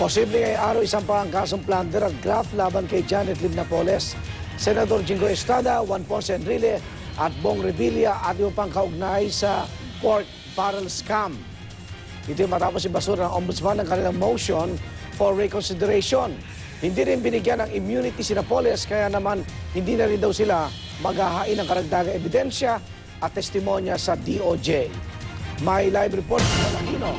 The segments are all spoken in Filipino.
Posible ngayong araw isang pang kasong plunder at graft laban kay Janet Lim Napoles, Senador Jingo Estrada, Juan Ponce Enrile at Bong Revilla at yung pang kaugnay sa pork barrel scam. Ito yung matapos ibasura ng Ombudsman ng kanilang motion for reconsideration. Hindi rin binigyan ng immunity si Napoles, kaya naman hindi na rin daw sila maghahain ng karagdagang ebidensya at testimonya sa DOJ. May live report sa Aquino.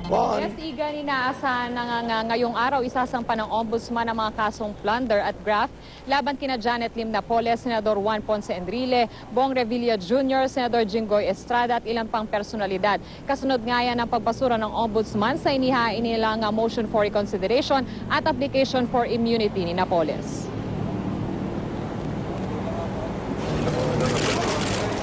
Bon. Yes, Igan, inaasahan na ngayong araw isasampa ng Ombudsman ang mga kasong plunder at graft laban kina Janet Lim Napoles, Senador Juan Ponce Enrile, Bong Revilla Jr., Senador Jingoy Estrada at ilang pang personalidad. Kasunod nga yan ang pagbasura ng Ombudsman sa inihain nilang motion for reconsideration at application for immunity ni Napoles.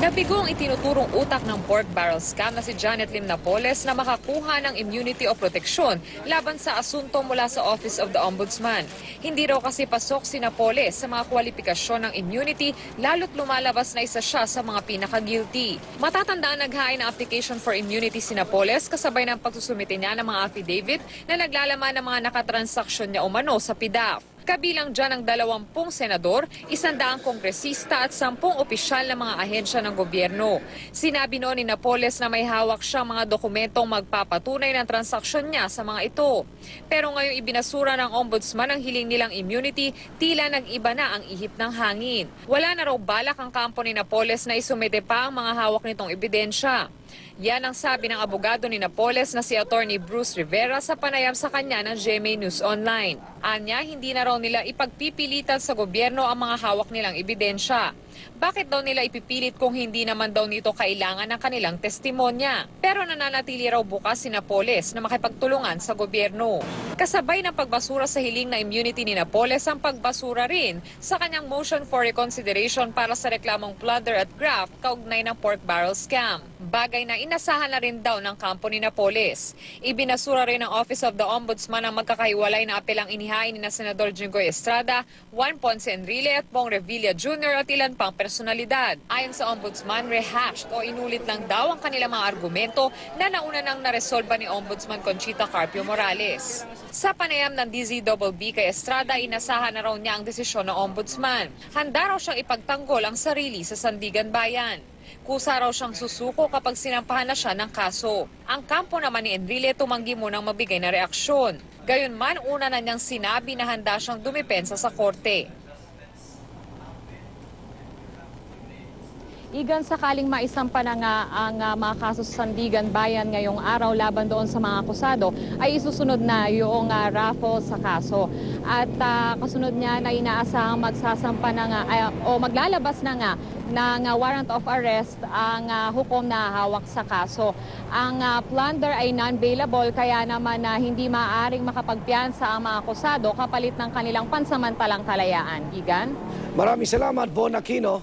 Nabigong itinuturong utak ng pork barrel scam na si Janet Lim Napoles na makakuha ng immunity o proteksyon laban sa asunto mula sa Office of the Ombudsman. Hindi raw kasi pasok si Napoles sa mga kwalifikasyon ng immunity lalo't lumalabas na isa siya sa mga pinaka-guilty. Matatandaan naghain ng application for immunity si Napoles kasabay ng pagsusumite niya ng mga affidavit na naglalaman ng mga nakatransaksyon niya umano sa PDAF. Kabilang dyan ang 20 senador, 100 kongresista at 10 opisyal na mga ahensya ng gobyerno. Sinabi noon ni Napoles na may hawak siyang mga dokumentong magpapatunay ng transaksyon niya sa mga ito. Pero ngayong ibinasura ng Ombudsman ang hiling nilang immunity, tila nag-iba na ang ihip ng hangin. Wala na raw balak ang kampo ni Napoles na isumite pa ang mga hawak nitong ebidensya. Yan ang sabi ng abogado ni Napoles na si Attorney Bruce Rivera sa panayam sa kanya ng GMA News Online. Anya, hindi na raw nila ipagpipilitan sa gobyerno ang mga hawak nilang ebidensya. Bakit daw nila ipipilit kung hindi naman daw nito kailangan ng kanilang testimonya? Pero nananatili raw bukas si Napoles na makipagtulungan sa gobyerno. Kasabay ng pagbasura sa hiling na immunity ni Napoles ang pagbasura rin sa kanyang motion for reconsideration para sa reklamong plunder at graft kaugnay ng pork barrel scam. Bagay na inasahan na rin daw ng kampo ni Napoles. Ibinasura rin ng Office of the Ombudsman ang magkakahiwalay na apelang inihain ni na Senador Jingoy Estrada, Juan Ponce Enrile at Bong Revilla Jr. at ilan pang personalidad. Ayon sa Ombudsman, rehashed o inulit lang daw ang kanilang mga argumento na nauna nang naresolba ni Ombudsman Conchita Carpio Morales. Sa panayam ng DZBB kay Estrada, inasahan na raw niya ang desisyon ng Ombudsman. Handa raw siyang ipagtanggol ang sarili sa Sandigan Bayan. Kusa raw siyang susuko kapag sinampahan na siya ng kaso. Ang kampo naman ni Enrile tumanggi munang mabigay na reaksyon. Gayunman, una na niyang sinabi na handa siyang dumepensa sa korte. Igan, sakaling maisampa na nga ang mga kaso sa Sandigan Bayan ngayong araw laban doon sa mga akusado, ay isusunod na yung raffle sa kaso. At kasunod niya na inaasahang magsasampa na nga, o maglalabas na nga ng warrant of arrest ang hukom na hawak sa kaso. Ang plunder ay non-bailable, kaya naman hindi maaaring makapagpiyansa ang mga akusado kapalit ng kanilang pansamantalang kalayaan. Igan? Maraming salamat, Bon Aquino.